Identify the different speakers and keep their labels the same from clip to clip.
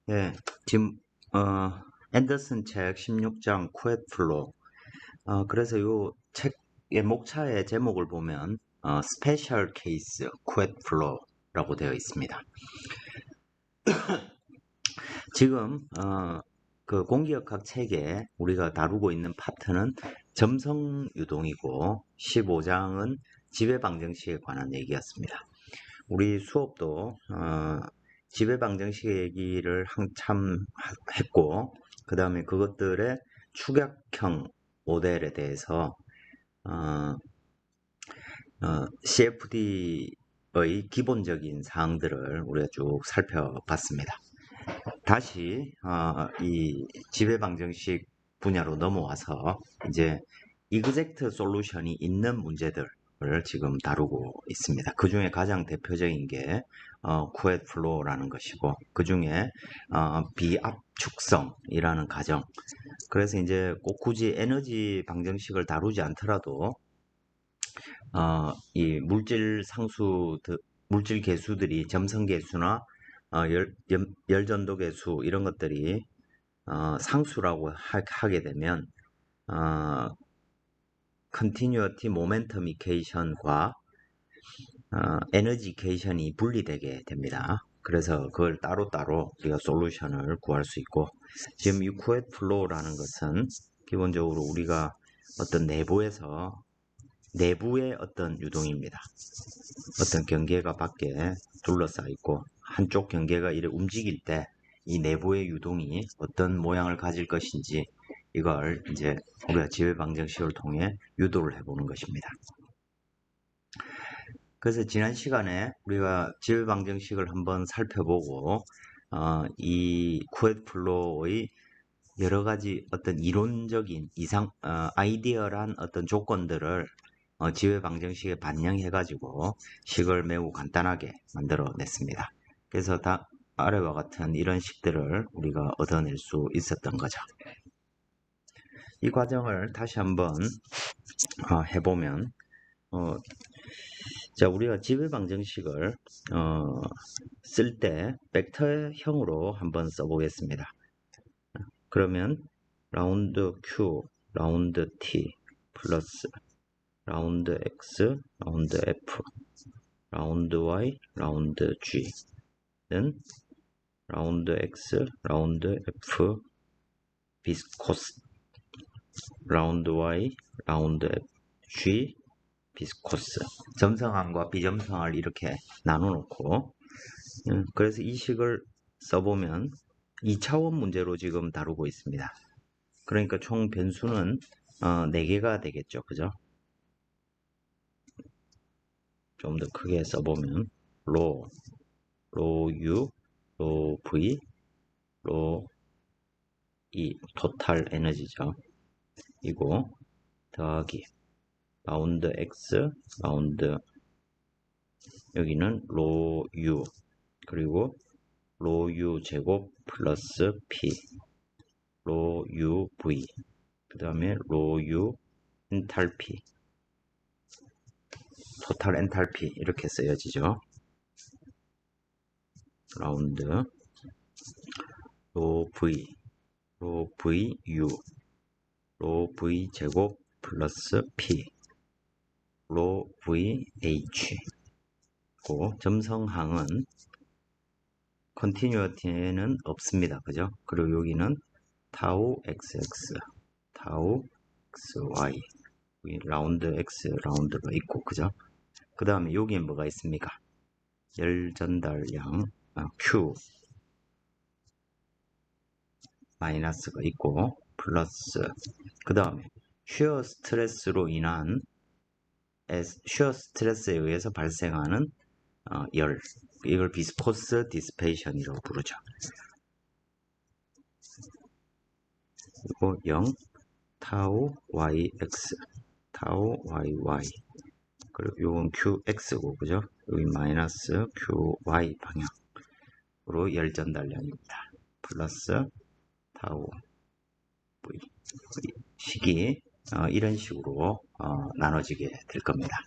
Speaker 1: 예, 지금 앤더슨 책 16장 쿠엣 플로. 그래서 요 책의 목차의 제목을 보면 스페셜 케이스 쿠엣 플로라고 되어 있습니다. 지금 그 공기역학 책에 우리가 다루고 있는 파트는 점성 유동이고 15장은 지배방정식에 관한 얘기였습니다. 우리 수업도 지배방정식 얘기를 한참 했고, 그 다음에 그것들의 축약형 모델에 대해서 CFD의 기본적인 사항들을 우리가 쭉 살펴봤습니다. 다시 이 지배방정식 분야로 넘어와서 이제 이그젝트 솔루션이 있는 문제들을 지금 다루고 있습니다. 그 중에 가장 대표적인 게 쿠엣 플로우라는 것이고, 그 중에 비압축성이라는 가정. 그래서 이제 꼭 굳이 에너지 방정식을 다루지 않더라도 이 물질 개수들이 점성 개수나 열전도 개수 이런 것들이 상수라고 하게 되면 continuity momentum equation과 에너지 이퀘이션이 분리되게 됩니다. 그래서 그걸 따로따로 우리가 솔루션을 구할 수 있고, 지금 이 쿠엣 플로우라는 것은 기본적으로 우리가 어떤 내부의 어떤 유동입니다. 어떤 경계가 밖에 둘러싸여 있고 한쪽 경계가 이렇게 움직일 때 이 내부의 유동이 어떤 모양을 가질 것인지 이걸 이제 우리가 지배방정식을 통해 유도를 해보는 것입니다. 그래서 지난 시간에 우리가 지배방정식을 한번 살펴보고 이 쿠엣 플로우의 여러 가지 어떤 이론적인 아이디어란 어떤 조건들을 지배방정식에 반영해 가지고 식을 매우 간단하게 만들어 냈습니다. 그래서 아래와 같은 이런 식들을 우리가 얻어낼 수 있었던 거죠. 이 과정을 다시 한번 해보면 자, 우리가 지배방정식을 쓸 때 벡터형으로 한번 써보겠습니다. 그러면 라운드 Q, 라운드 T 플러스 라운드 X, 라운드 F, 라운드 Y, 라운드 G는 라운드 X, 라운드 F, 비스코스, 라운드 Y, 라운드 F, G, 비스코스. 점성항과 비점성항을 이렇게 나눠놓고, 그래서 이 식을 써보면 2차원 문제로 지금 다루고 있습니다. 그러니까 총 변수는 4개가 되겠죠. 그죠? 좀 더 크게 써보면 로 U, 로 V, 로 E, 토탈 에너지죠. 이고 더하기 라운드 X, 라운드 여기는 로 U 그리고 로 U 제곱 플러스 P 로 U V 그 다음에 로 U 엔탈피 토탈 엔탈피 이렇게 쓰여지죠. 라운드 로 V U 로 V 제곱 플러스 P 로 VH 고 점성항은 컨티뉴어티는 없습니다. 그죠? 그리고 여기는 타우 XX 타우 XY 라운드 X 라운드가 있고 그죠? 그 다음에 여기에 뭐가 있습니까? 열 전달량 Q 마이너스가 있고 플러스 그 다음에 쉬어 스트레스로 인한 쉬어 스트레스에 의해서 발생하는 열 이걸 비스코스 디스페이션이라고 부르죠. 그리고 0 타우 YX 타우 YY 그리고 요건 QX고 그죠? 여기 마이너스 QY 방향으로 열 전달량입니다. 플러스 타우 V 식이 이런 식으로 나눠지게 될 겁니다.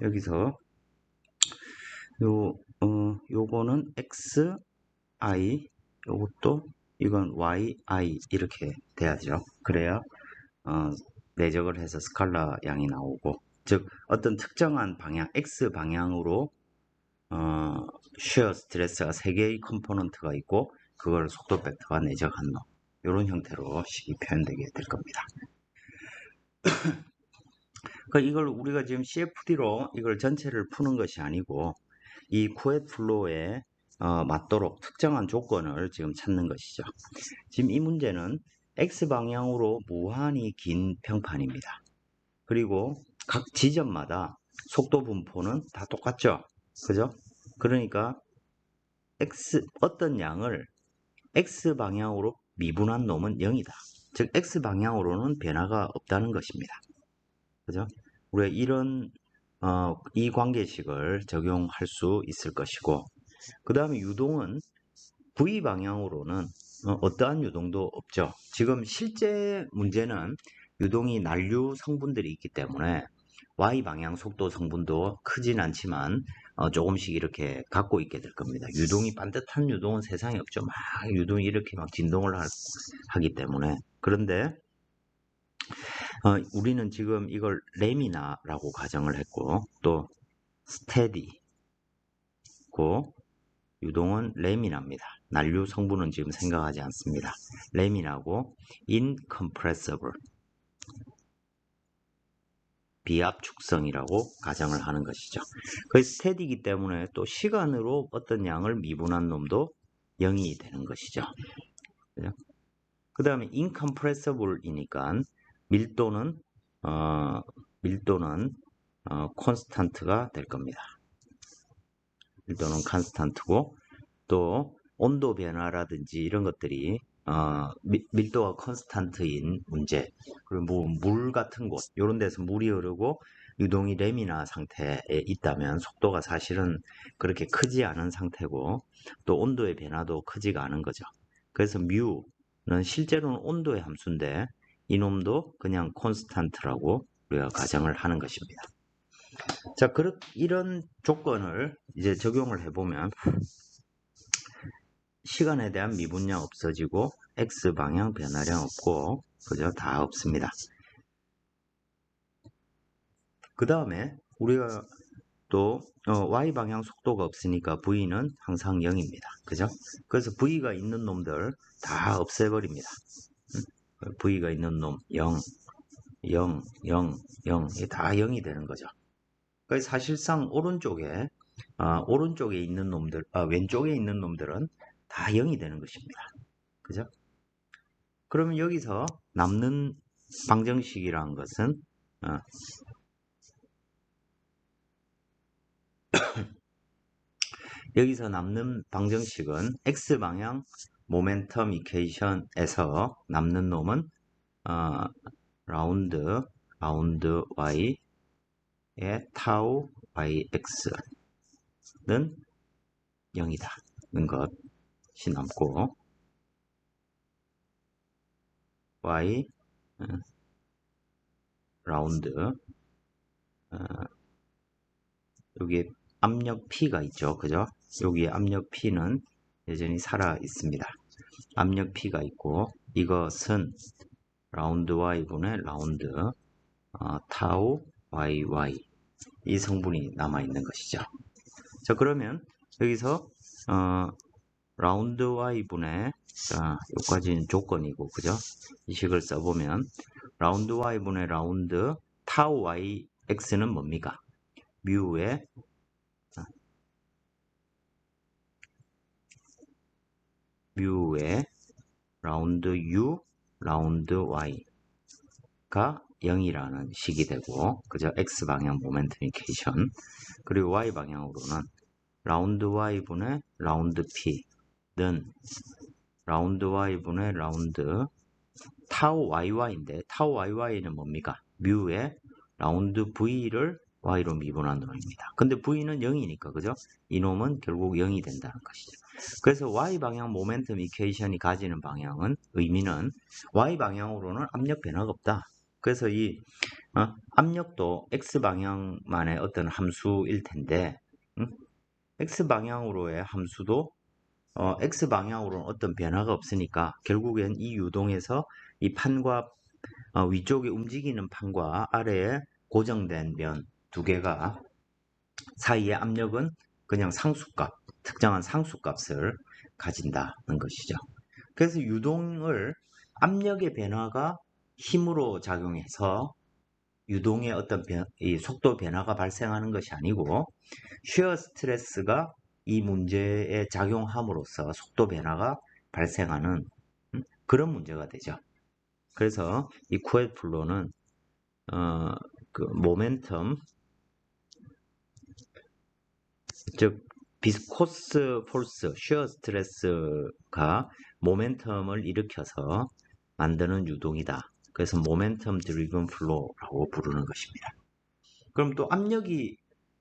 Speaker 1: 여기서 요거는 xi, 요것도 이건 yi 이렇게 돼야죠. 그래야 내적을 해서 스칼라 양이 나오고, 즉 어떤 특정한 방향 x 방향으로 shear 스트레스가 3개의 컴포넌트가 있고 그걸 속도 벡터가 내적한 놈, 이런 형태로 식이 표현되게 될 겁니다. 그러니까 이걸 우리가 지금 CFD로 이걸 전체를 푸는 것이 아니고 이 쿠에트 플로우에 맞도록 특정한 조건을 지금 찾는 것이죠. 지금 이 문제는 X방향으로 무한히 긴 평판입니다. 그리고 각 지점마다 속도 분포는 다 똑같죠. 그죠? 그러니까 어떤 양을 X방향으로 미분한 놈은 0이다. 즉 X방향으로는 변화가 없다는 것입니다. 그죠? 우리가 이런 이 관계식을 적용할 수 있을 것이고, 그 다음에 유동은 V 방향으로는 어떠한 유동도 없죠. 지금 실제 문제는 유동이 난류 성분들이 있기 때문에 Y 방향 속도 성분도 크진 않지만 조금씩 이렇게 갖고 있게 될 겁니다. 유동이 반듯한 유동은 세상에 없죠. 막 유동이 이렇게 막 진동을 하기 때문에. 그런데 우리는 지금 이걸 레미나라고 가정을 했고, 또 스테디고, 유동은 레미나입니다. 난류 성분은 지금 생각하지 않습니다. 레미나고 incompressible, 비압축성이라고 가정을 하는 것이죠. 그 스테디이기 때문에 또 시간으로 어떤 양을 미분한 놈도 0이 되는 것이죠. 그 다음에 incompressible이니까 밀도는 콘스탄트가 될 겁니다. 밀도는 콘스탄트고, 또 온도 변화라든지 이런 것들이 밀도가 콘스탄트인 문제, 그리고 뭐 물 같은 곳, 이런 데서 물이 흐르고 유동이 레미나 상태에 있다면 속도가 사실은 그렇게 크지 않은 상태고, 또 온도의 변화도 크지가 않은 거죠. 그래서 뮤는 실제로는 온도의 함수인데 이놈도 그냥 콘스탄트라고 우리가 가정을 하는 것입니다. 자, 이런 조건을 이제 적용을 해보면 시간에 대한 미분량 없어지고 X방향 변화량 없고, 그죠? 다 없습니다. 그 다음에 우리가 또 Y방향 속도가 없으니까 V는 항상 0입니다. 그죠? 그래서 V가 있는 놈들 다 없애버립니다. V가 있는 놈 0, 0, 0, 0, 이게 다 0이 되는 거죠. 그래서 사실상 오른쪽에 있는 놈들, 왼쪽에 있는 놈들은 다 0이 되는 것입니다. 그죠? 그러면 여기서 남는 방정식이라는 것은 여기서 남는 방정식은 X방향 모멘텀 이퀘이션에서 남는 놈은 라운드 Y의 타우 YX는 0이다는 것이 남고, Y 라운드 여기 압력 P가 있죠. 그죠? 여기 압력 P는 여전히 살아 있습니다. 압력 P가 있고, 이것은 라운드 Y분의 라운드 타우 YY, 이 성분이 남아 있는 것이죠. 자, 그러면 여기서 라운드 Y분의, 자, 여기까지는 조건이고, 그죠? 이 식을 써보면 라운드 Y분의 라운드 타우 YX는 뭡니까? 뮤의 라운드 U 라운드 Y가 0이라는 식이 되고, 그죠? X방향 모멘텀 이퀘이션. 그리고 Y방향으로는 라운드 Y분의 라운드 P는 라운드 Y분의 라운드 타우 YY인데, 타우 YY는 뭡니까? 뮤의 라운드 V를 Y로 미분한 놈입니다. 근데 V는 0이니까, 그죠? 이놈은 결국 0이 된다는 것이죠. 그래서 Y방향 모멘텀 이퀘이션이 가지는 의미는 Y방향으로는 압력 변화가 없다. 그래서 이 압력도 x방향만의 어떤 함수일 텐데 x방향으로의 함수도 x방향으로는 어떤 변화가 없으니까 결국엔 이 유동에서 이 판과 위쪽에 움직이는 판과 아래에 고정된 면 두 개가 사이의 압력은 그냥 상수값, 특정한 상수값을 가진다는 것이죠. 그래서 유동을 압력의 변화가 힘으로 작용해서 유동의 어떤 이 속도 변화가 발생하는 것이 아니고 쉬어 스트레스가 이 문제에 작용함으로써 속도 변화가 발생하는 그런 문제가 되죠. 그래서 이 쿠엣 플로는 그 모멘텀, 즉 비스코스 폴스, 쉬어 스트레스가 모멘텀을 일으켜서 만드는 유동이다. 그래서 모멘텀 드리븐 플로우라고 부르는 것입니다. 그럼 또 압력이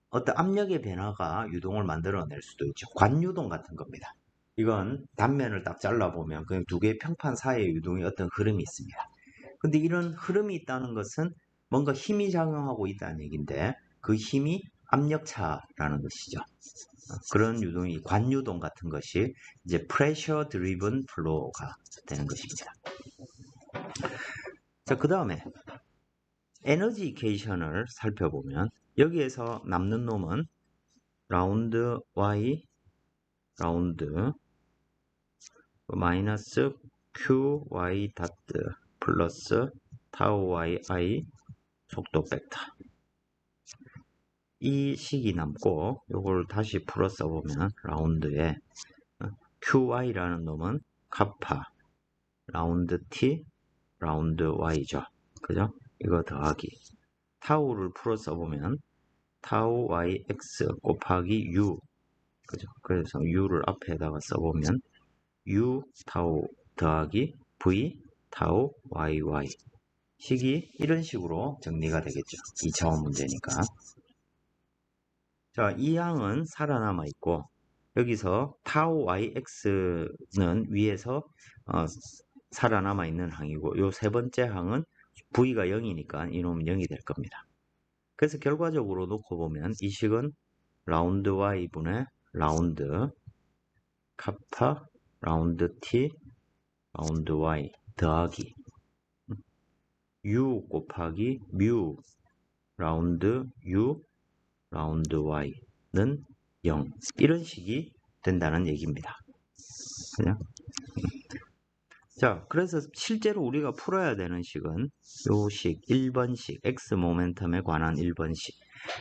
Speaker 1: 어떤 압력의 변화가 유동을 만들어낼 수도 있죠. 관유동 같은 겁니다. 이건 단면을 딱 잘라보면 그냥 두 개의 평판 사이의 유동의 어떤 흐름이 있습니다. 근데 이런 흐름이 있다는 것은 뭔가 힘이 작용하고 있다는 얘기인데 그 힘이 압력차라는 것이죠. 그런 유동이 관유동 같은 것이 이제 pressure driven flow가 되는 것입니다. 자, 그 다음에 에너지 이퀘이션을 살펴보면 여기에서 남는 놈은 라운드 y 라운드 마이너스 qy 다트 플러스 타우 yi 속도 벡터 이 식이 남고 요걸 다시 풀어 써보면 라운드에 qy라는 놈은 카파 라운드 t 라운드 y죠. 그죠? 이거 더하기 타우를 풀어 써보면 타우 yx 곱하기 u 그죠? 그래서 u를 앞에다가 써보면 u 타우 더하기 v 타우 yy 식이 이런 식으로 정리가 되겠죠. 2차원 문제니까. 자, 이 항은 살아남아 있고 여기서 타우 yx는 위에서 살아남아 있는 항이고 요 세 번째 항은 v가 0이니까 이놈은 0이 될 겁니다. 그래서 결과적으로 놓고 보면 이 식은 라운드 y분의 라운드 카파 라운드 t 라운드 y 더하기 u 곱하기 뮤 라운드 u 라운드 y는 0 이런 식이 된다는 얘기입니다. 그냥 자, 그래서 실제로 우리가 풀어야 되는 식은 요 식 1번식 x 모멘텀에 관한 1번식.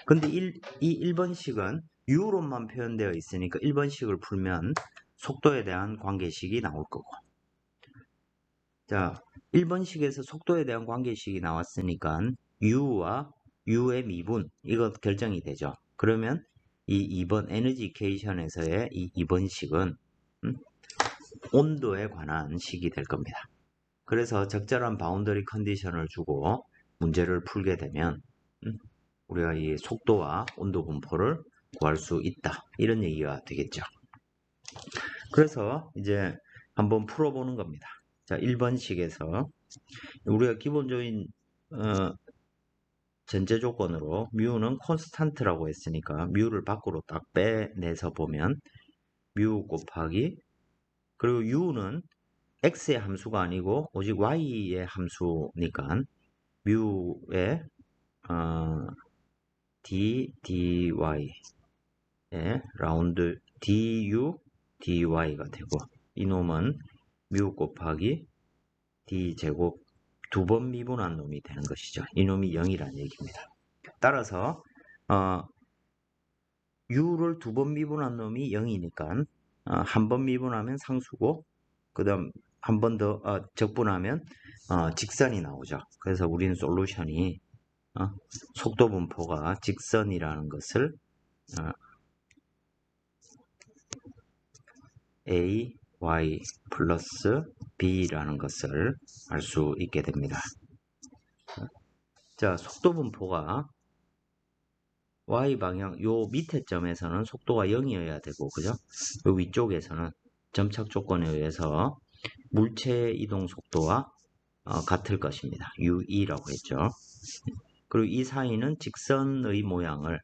Speaker 1: 근데 이 1번식은 u로만 표현되어 있으니까 1번식을 풀면 속도에 대한 관계식이 나올 거고. 자, 1번식에서 속도에 대한 관계식이 나왔으니까 u와 u의 미분 이거 결정이 되죠. 그러면 이 2번 에너지 이퀘이션에서의 이 2번식은 온도에 관한 식이 될 겁니다. 그래서 적절한 바운더리 컨디션을 주고 문제를 풀게 되면 우리가 이 속도와 온도 분포를 구할 수 있다. 이런 얘기가 되겠죠. 그래서 이제 한번 풀어보는 겁니다. 자, 1번식에서 우리가 기본적인 전제 조건으로 뮤는 콘스탄트라고 했으니까 뮤를 밖으로 딱 빼내서 보면 뮤 곱하기 그리고 u는 x의 함수가 아니고 오직 y의 함수니까 뮤의 d, dy의 라운드 du, dy가 되고 이놈은 뮤 곱하기 d 제곱 두 번 미분한 놈이 되는 것이죠. 이놈이 0이라는 얘기입니다. 따라서 u를 두 번 미분한 놈이 0이니까 한 번 미분하면 상수고 그 다음 한 번 더 적분하면 직선이 나오죠. 그래서 우리는 솔루션이 속도 분포가 직선이라는 것을 a, y 플러스 b라는 것을 알 수 있게 됩니다. 자, 속도 분포가 y방향 요 밑에 점에서는 속도가 0이어야 되고 그죠? 요 위쪽에서는 점착 조건에 의해서 물체의 이동 속도와 같을 것입니다. ue라고 했죠. 그리고 이 사이는 직선의 모양을,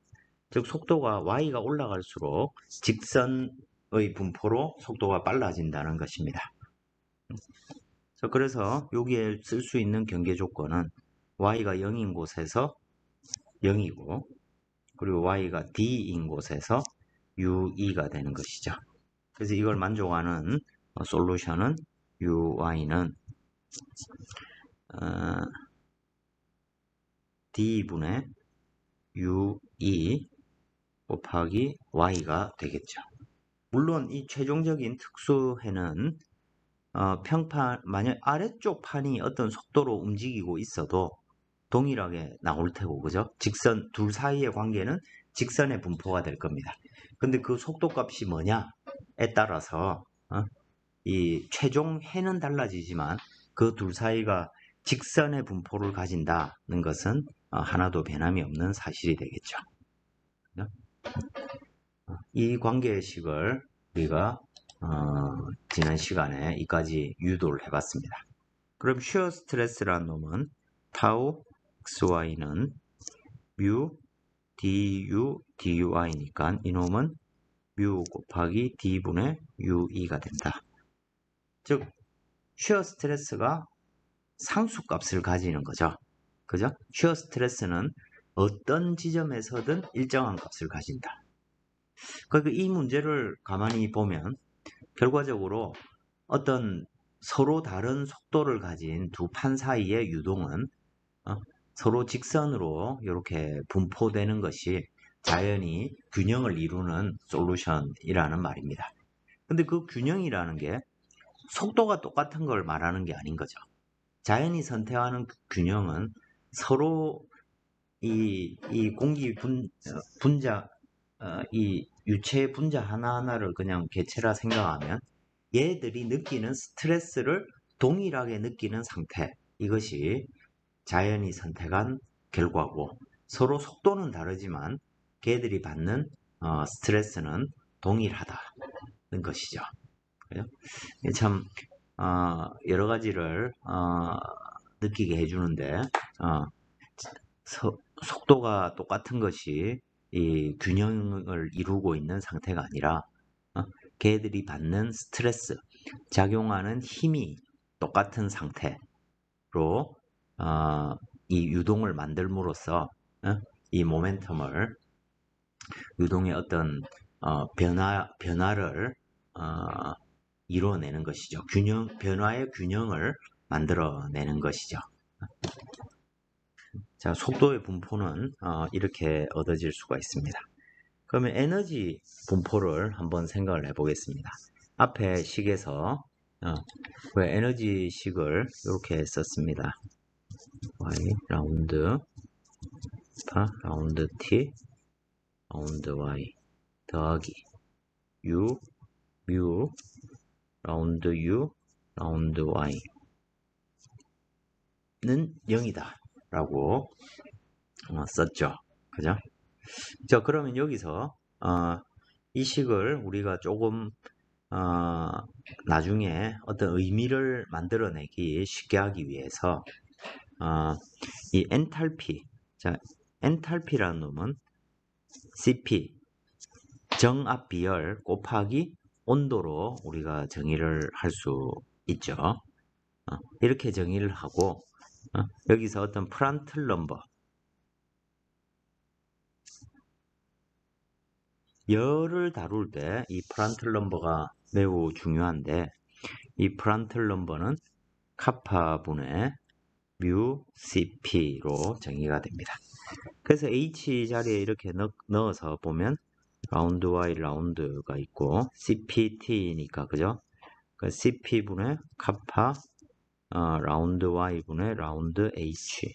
Speaker 1: 즉 속도가 y가 올라갈수록 직선의 분포로 속도가 빨라진다는 것입니다. 그래서 여기에 쓸 수 있는 경계 조건은 y가 0인 곳에서 0이고, 그리고 y가 d인 곳에서 ue가 되는 것이죠. 그래서 이걸 만족하는 솔루션은 uy는 d분의 ue 곱하기 y가 되겠죠. 물론 이 최종적인 특수해는 평판, 만약 아래쪽 판이 어떤 속도로 움직이고 있어도 동일하게 나올 테고, 그죠? 직선, 둘 사이의 관계는 직선의 분포가 될 겁니다. 근데 그 속도 값이 뭐냐에 따라서, 이 최종 해는 달라지지만 그 둘 사이가 직선의 분포를 가진다는 것은 하나도 변함이 없는 사실이 되겠죠. 그죠? 이 관계식을 우리가 지난 시간에 이까지 유도를 해봤습니다. 그럼 shear 스트레스라는 놈은 타우 xy는 뮤 du duy니까 이 놈은 뮤 곱하기 d분의 ue가 된다. 즉 shear 스트레스가 상수값을 가지는 거죠. 그죠? shear 스트레스는 어떤 지점에서든 일정한 값을 가진다. 그러니까 이 문제를 가만히 보면 결과적으로 어떤 서로 다른 속도를 가진 두 판 사이의 유동은 서로 직선으로 이렇게 분포되는 것이 자연히 균형을 이루는 솔루션이라는 말입니다. 근데 그 균형이라는 게 속도가 똑같은 걸 말하는 게 아닌 거죠. 자연이 선택하는 균형은 서로 이 공기 분자, 이 유체의 분자 하나하나를 그냥 개체라 생각하면 얘들이 느끼는 스트레스를 동일하게 느끼는 상태, 이것이 자연이 선택한 결과고, 서로 속도는 다르지만 걔들이 받는 스트레스는 동일하다는 것이죠. 그래요? 참 여러 가지를 느끼게 해주는데 속도가 똑같은 것이 이 균형을 이루고 있는 상태가 아니라 걔들이 받는 스트레스, 작용하는 힘이 똑같은 상태로 이 유동을 만들므로써 이 모멘텀을, 유동의 어떤 변화를 이루어내는 것이죠. 변화의 균형을 만들어내는 것이죠. 자, 속도의 분포는 이렇게 얻어질 수가 있습니다. 그러면 에너지 분포를 한번 생각을 해보겠습니다. 앞에 식에서 에너지 식을 이렇게 썼습니다. y 라운드 라운드 t 라운드 y 더하기 u 뮤 라운드 u 라운드 y는 0이다 라고 썼죠. 그죠? 자, 그러면 여기서 이 식을 우리가 조금 나중에 어떤 의미를 만들어내기 쉽게 하기 위해서 이 엔탈피, 자, 엔탈피라는 놈은 CP, 정압 비열 곱하기 온도로 우리가 정의를 할 수 있죠. 이렇게 정의를 하고 여기서 어떤 프란틀 넘버, 열을 다룰 때 이 프란틀 넘버가 매우 중요한데, 이 프란틀 넘버는 카파분의 뮤 CP로 정의가 됩니다. 그래서 H 자리에 이렇게 넣어서 보면 라운드 Y 라운드가 있고 CPT니까, 그죠? CP분의 카파 라운드 Y분의 라운드 H.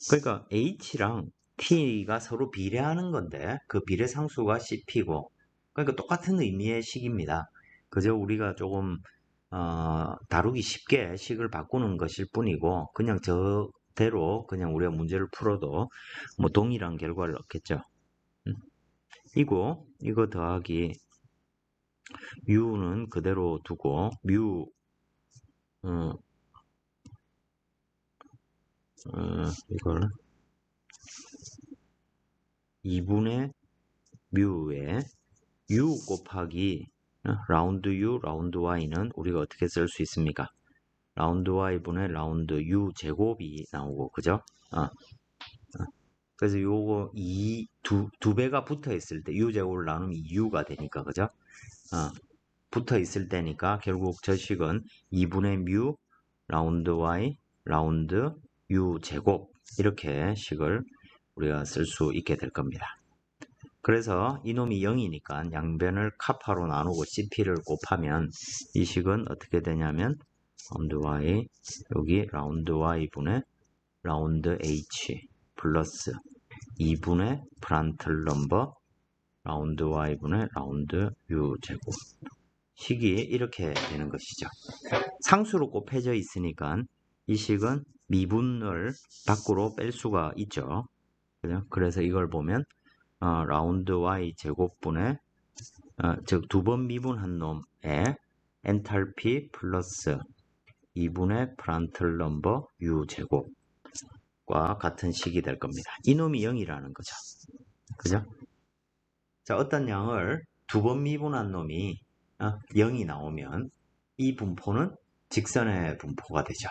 Speaker 1: 그러니까 H랑 T가 서로 비례하는 건데 그 비례상수가 CP고, 그러니까 똑같은 의미의 식입니다. 그저 우리가 조금 다루기 쉽게 식을 바꾸는 것일 뿐이고, 그냥 저대로 그냥 우리가 문제를 풀어도 뭐 동일한 결과를 얻겠죠. 이거 더하기 u는 그대로 두고 뮤 이걸 2분의 뮤에 u 곱하기 라운드 u, 라운드 y는 우리가 어떻게 쓸 수 있습니까? 라운드 y분의 라운드 u 제곱이 나오고, 그죠? 그래서 요거 두 배가 붙어 있을 때 u 제곱을 나누면 2u가 되니까, 그죠? 붙어 있을 때니까 결국 저 식은 2분의 뮤 라운드 y 라운드 u 제곱 이렇게 식을 우리가 쓸 수 있게 될 겁니다. 그래서 이놈이 0이니까 양변을 카파로 나누고 CP를 곱하면 이 식은 어떻게 되냐면 라운드 y 여기 라운드 y분의 라운드 h 플러스 2분의 프란틀 넘버 라운드 y분의 라운드 u 제곱 식이 이렇게 되는 것이죠. 상수로 곱해져 있으니까 이 식은 미분을 밖으로 뺄 수가 있죠. 그죠? 그래서 이걸 보면 라운드 y 제곱분의 즉 두 번 미분한 놈의 엔탈피 플러스 2분의 프란틀 넘버 u 제곱과 같은 식이 될 겁니다. 이놈이 0이라는 거죠. 그죠? 자, 어떤 양을 두 번 미분한 놈이 0이 나오면 이 분포는 직선의 분포가 되죠.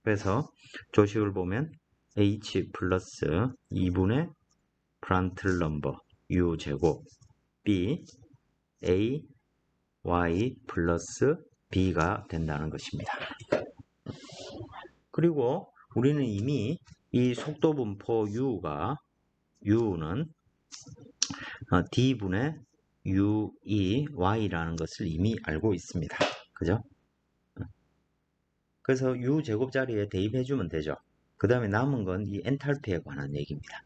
Speaker 1: 그래서 조식을 보면 h 플러스 2분의 프란틀 넘버 u 제곱 b a y 플러스 b가 된다는 것입니다. 그리고 우리는 이미 이 속도 분포 u는 d분의 ue y라는 것을 이미 알고 있습니다. 그죠? 그래서 u 제곱 자리에 대입해 주면 되죠. 그 다음에 남은 건 이 엔탈피에 관한 얘기입니다.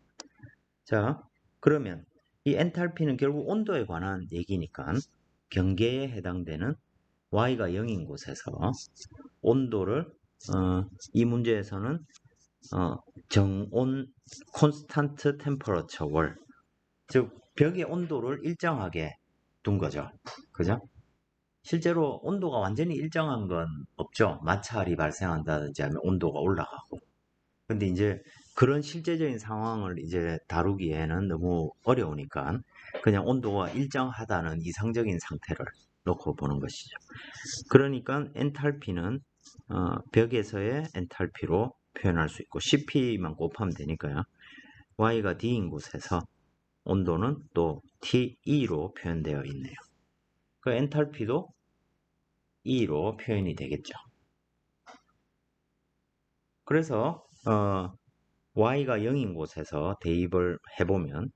Speaker 1: 자, 그러면 이 엔탈피는 결국 온도에 관한 얘기니까 경계에 해당되는 y가 0인 곳에서 온도를 이 문제에서는 정온 콘스탄트 템퍼러처 월, 즉 벽의 온도를 일정하게 둔 거죠. 그죠? 실제로 온도가 완전히 일정한 건 없죠. 마찰이 발생한다든지 하면 온도가 올라가고. 근데 이제 그런 실제적인 상황을 이제 다루기에는 너무 어려우니까 그냥 온도가 일정하다는 이상적인 상태를 놓고 보는 것이죠. 그러니까 엔탈피는 벽에서의 엔탈피로 표현할 수 있고 CP만 곱하면 되니까요. Y가 D인 곳에서 온도는 또 TE로 표현되어 있네요. 그 엔탈피도 E로 표현이 되겠죠. 그래서 Y가 0인 곳에서 대입을 해보면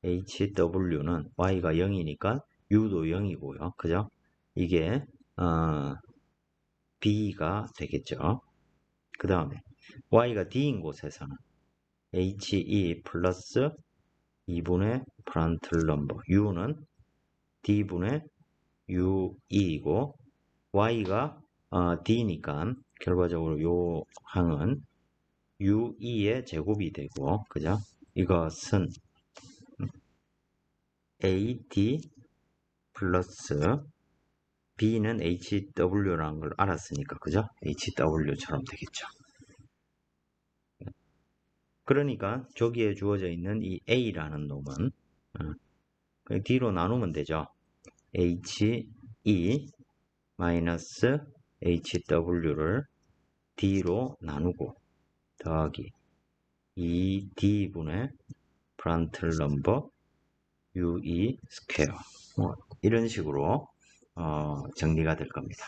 Speaker 1: HW는 Y가 0이니까 U도 0이고요. 그죠? 이게 B가 되겠죠. 그 다음에 Y가 D인 곳에서는 HE 플러스 2분의 프란틀 넘버 U는 D분의 UE이고 Y가 D니까 결과적으로 요 항은 UE의 제곱이 되고, 그죠? 이것은 AD 플러스 B는 HW라는 걸 알았으니까, 그죠? HW처럼 되겠죠. 그러니까 저기에 주어져 있는 이 A라는 놈은 D로 나누면 되죠. HE 마이너스 HW를 D로 나누고 더하기 2D분의 프란틀 넘버 UE 스퀘어 이런 식으로 정리가 될 겁니다.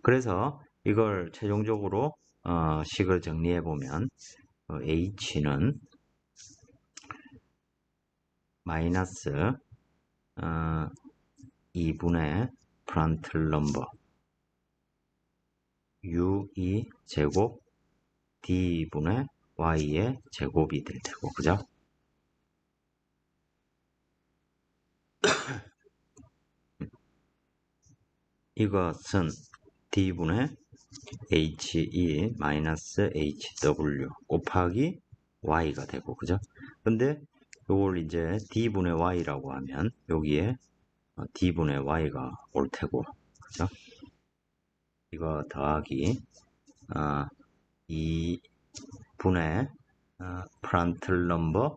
Speaker 1: 그래서 이걸 최종적으로 식을 정리해 보면 H는 마이너스 2분의 프란틀 넘버 UE 제곱 D분의 Y의 제곱이 될 테고, 그죠? 이것은 D분의 HE 마이너스 HW 곱하기 Y가 되고, 그죠? 근데 이걸 이제 D분의 Y라고 하면 여기에 D분의 Y가 올 테고, 그죠? 이거 더하기 분의 프란틀 넘버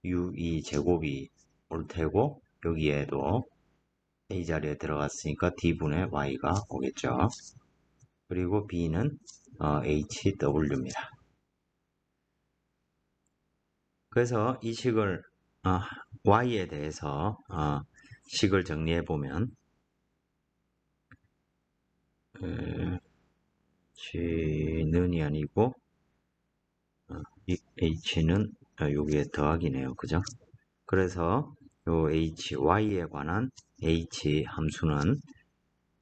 Speaker 1: U2 제곱이 올 테고, 여기에도 A 자리에 들어갔으니까 D분의 Y가 오겠죠. 그리고 B는 HW입니다. 그래서 이 식을 Y에 대해서 식을 정리해 보면 H는이 아니고 이 H는 여기에 더하기네요. 그죠? 그래서 요 Y에 관한 H 함수는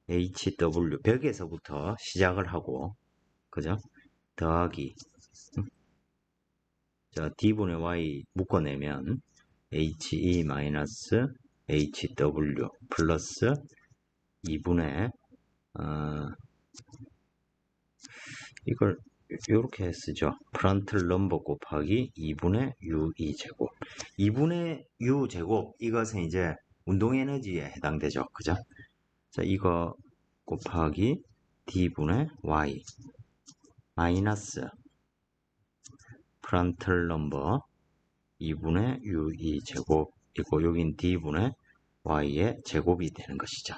Speaker 1: HW 벽에서부터 시작을 하고, 그죠? 더하기 자 D분의 Y 묶어내면 HE 마이너스 HW 플러스 2분의 이걸 이렇게 쓰죠. 프란틀 넘버 곱하기 2분의 U2 제곱. 2분의 U 제곱 이것은 이제 운동 에너지에 해당되죠. 그죠? 자, 이거 곱하기 D분의 Y 마이너스 프란틀 넘버 2분의 U2 제곱이고 여긴 D분의 Y의 제곱이 되는 것이죠.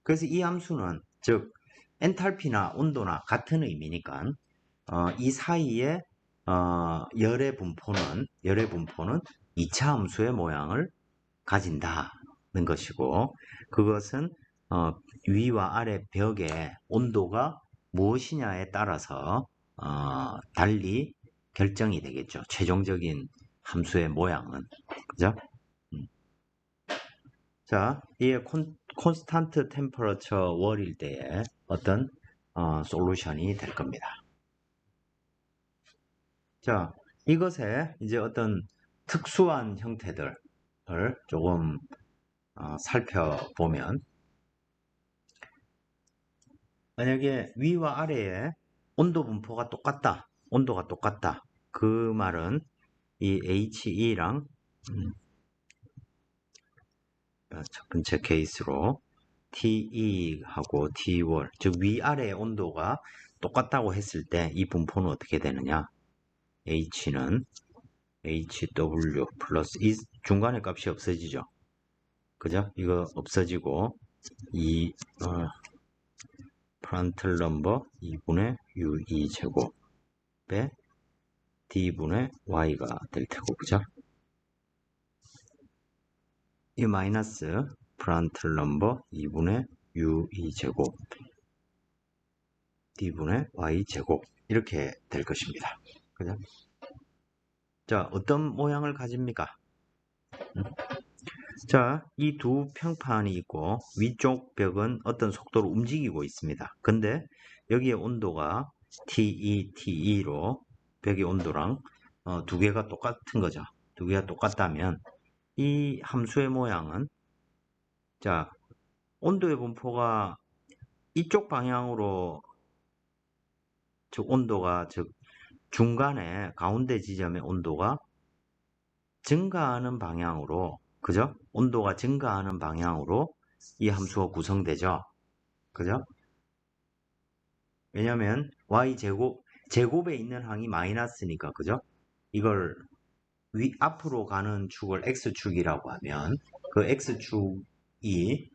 Speaker 1: 그래서 이 함수는 즉 엔탈피나 온도나 같은 의미니까 이 사이에 열의 분포는 2차 함수의 모양을 가진다는 것이고, 그것은 위와 아래 벽의 온도가 무엇이냐에 따라서 달리 결정이 되겠죠. 최종적인 함수의 모양은. 그죠? 자, 이게 콘스탄트 템퍼러처 월일 때의 어떤 솔루션이 될 겁니다. 자, 이것의 이제 어떤 특수한 형태들을 조금 살펴보면, 만약에 위와 아래의 온도 분포가 똑같다, 온도가 똑같다. 그 말은 이 HE랑 첫 번째 케이스로 TE하고 T월, 즉 위아래의 온도가 똑같다고 했을 때 이 분포는 어떻게 되느냐? H는 HW 플러스 이 중간의 값이 없어지죠. 그죠? 이거 없어지고 이 프란틀 넘버 2분의 U2 제곱에 D분의 Y가 될 테고, 그죠? 이 마이너스 프란틀 넘버 2분의 U2 제곱 D분의 Y 제곱 이렇게 될 것입니다. 그죠? 자, 어떤 모양을 가집니까? 자, 이 두 평판이 있고 위쪽 벽은 어떤 속도로 움직이고 있습니다. 근데 여기에 온도가 TE로 벽의 온도랑 두 개가 똑같은 거죠. 두 개가 똑같다면 이 함수의 모양은, 자, 온도의 분포가 이쪽 방향으로, 즉 온도가, 즉 중간에 가운데 지점의 온도가 증가하는 방향으로, 그죠? 온도가 증가하는 방향으로 이 함수가 구성되죠. 그죠? 왜냐면 제곱에 있는 항이 마이너스니까, 그죠? 이걸 앞으로 가는 축을 x축이라고 하면 그 x축이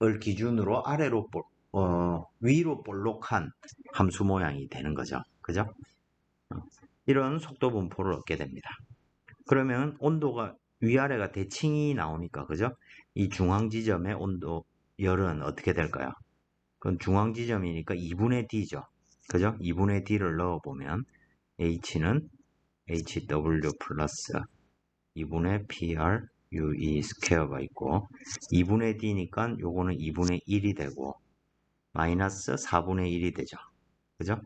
Speaker 1: 을 기준으로 위로 볼록한 함수 모양이 되는 거죠. 그죠? 이런 속도 분포를 얻게 됩니다. 그러면 온도가 위아래가 대칭이 나오니까, 그죠? 이 중앙 지점의 온도 열은 어떻게 될까요? 그건 중앙 지점이니까 2분의 D죠. 그죠? 2분의 D를 넣어보면 H는 HW 플러스 2분의 PR UE 스퀘어가 있고 2분의 D니까 요거는 2분의 1이 되고 마이너스 4분의 1이 되죠. 그죠?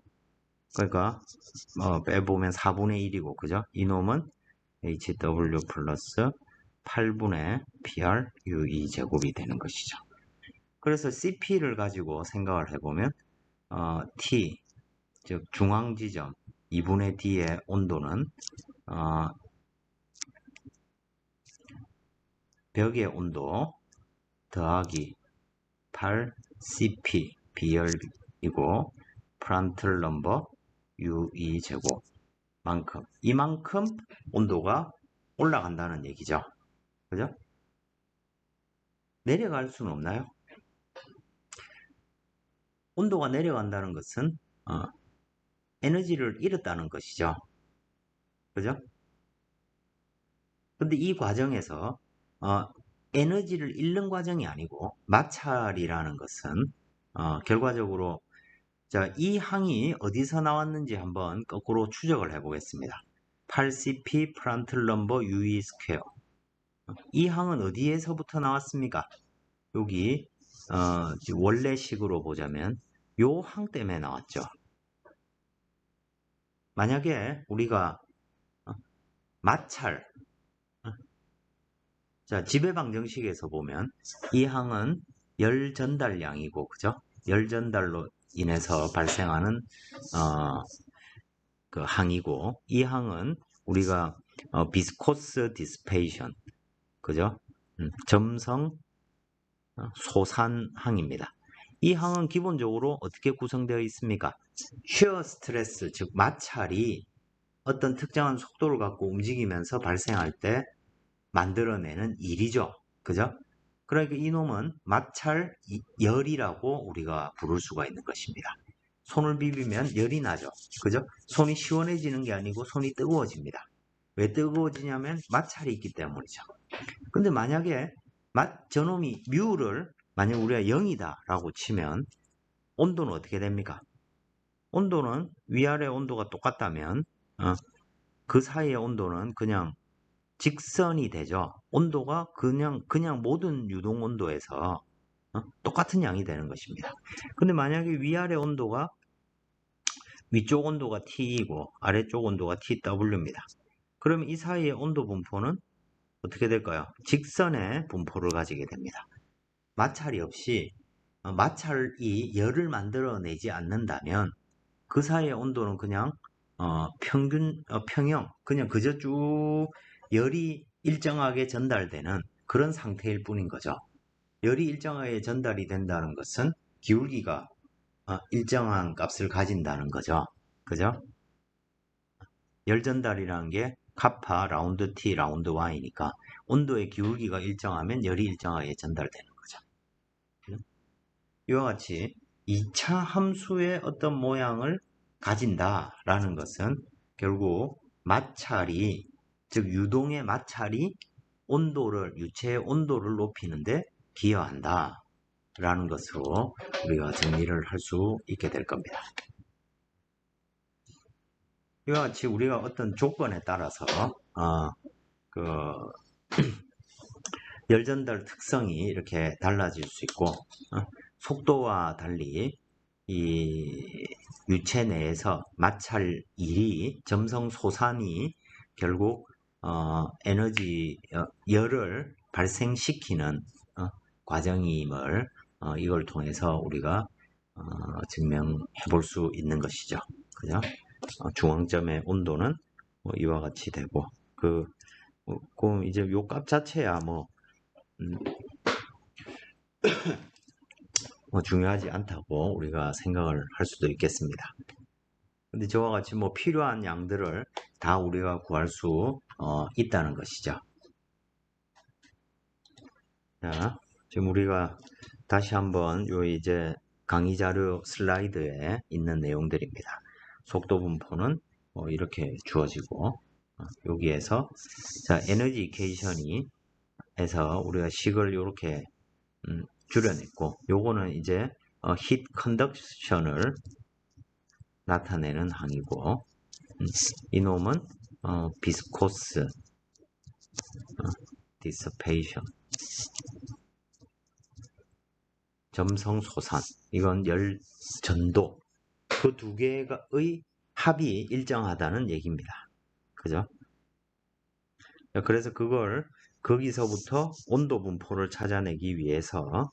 Speaker 1: 그러니까 빼보면 4분의 1이고, 그죠? 이놈은 HW 플러스 8분의 PR UE 제곱이 되는 것이죠. 그래서 CP를 가지고 생각을 해보면 T, 즉 중앙지점 2분의 D의 온도는 벽의 온도 더하기 8CP B열이고 프란틀 넘버 UE 제곱 이만큼 온도가 올라간다는 얘기죠. 그죠? 내려갈 수는 없나요? 온도가 내려간다는 것은 에너지를 잃었다는 것이죠. 그죠? 근데 이 과정에서 에너지를 잃는 과정이 아니고 마찰이라는 것은 결과적으로 자, 이 항이 어디서 나왔는지 한번 거꾸로 추적을 해보겠습니다. 8cp 프란틀 넘버 UE 스퀘어. 이 항은 어디에서부터 나왔습니까? 여기 원래식으로 보자면 요 항 때문에 나왔죠. 만약에 우리가 마찰, 자, 지배방 정식에서 보면 이 항은 열 전달량이고, 그죠? 열 전달로 인해서 발생하는 그 항이고, 이 항은 우리가 비스코스 디스페이션, 그죠? 점성 소산항입니다. 이 항은 기본적으로 어떻게 구성되어 있습니까? 쉬어 스트레스, 즉 마찰이 어떤 특정한 속도를 갖고 움직이면서 발생할 때 만들어내는 일이죠. 그죠? 그러니까 이놈은 마찰 열이라고 우리가 부를 수가 있는 것입니다. 손을 비비면 열이 나죠. 그죠? 손이 시원해지는 게 아니고 손이 뜨거워집니다. 왜 뜨거워지냐면 마찰이 있기 때문이죠. 근데 만약에 저놈이 뮤를 만약 우리가 0이다 라고 치면 온도는 어떻게 됩니까? 온도는 위아래 온도가 똑같다면 그 사이의 온도는 그냥 직선이 되죠. 온도가 그냥 모든 유동 온도에서 똑같은 양이 되는 것입니다. 근데 만약에 위아래 온도가 위쪽 온도가 T이고 아래쪽 온도가 TW입니다. 그럼 이 사이의 온도 분포는 어떻게 될까요? 직선의 분포를 가지게 됩니다. 마찰이 없이 마찰이 열을 만들어내지 않는다면 그 사이의 온도는 그냥 평형, 그냥 그저 쭉 열이 일정하게 전달되는 그런 상태일 뿐인 거죠. 열이 일정하게 전달이 된다는 것은 기울기가 일정한 값을 가진다는 거죠. 그죠? 열 전달이라는 게 카파 라운드 T 라운드 Y니까 온도의 기울기가 일정하면 열이 일정하게 전달되는 거죠. 이와 같이 2차 함수의 어떤 모양을 가진다라는 것은 결국 마찰이, 즉 유동의 마찰이 유체의 온도를 높이는데 기여한다 라는 것으로 우리가 정리를 할 수 있게 될 겁니다. 이와 같이 우리가 어떤 조건에 따라서 그 열전달 특성이 이렇게 달라질 수 있고 속도와 달리 이 유체 내에서 마찰일이 점성 소산이 결국 에너지 열을 발생시키는 과정임을 이걸 통해서 우리가 증명해 볼 수 있는 것이죠. 그죠? 중앙점의 온도는 이와 같이 되고 그 이제 요 값 자체야 중요하지 않다고 우리가 생각을 할 수도 있겠습니다. 근데 저와 같이 필요한 양들을 다 우리가 구할 수 있다는 것이죠. 자, 지금 우리가 다시 한번 요 이제 강의 자료 슬라이드에 있는 내용들입니다. 속도 분포는 이렇게 주어지고 여기에서 자, 에너지 이케이션이 해서 우리가 식을 이렇게 줄여냈고 요거는 이제 히트 컨덕션을 나타내는 항이고 이놈은 비스코스 디스페이션 점성 소산 이건 열 전도 그 두 개의 합이 일정하다는 얘기입니다. 그죠? 그래서 그걸 거기서부터 온도 분포를 찾아내기 위해서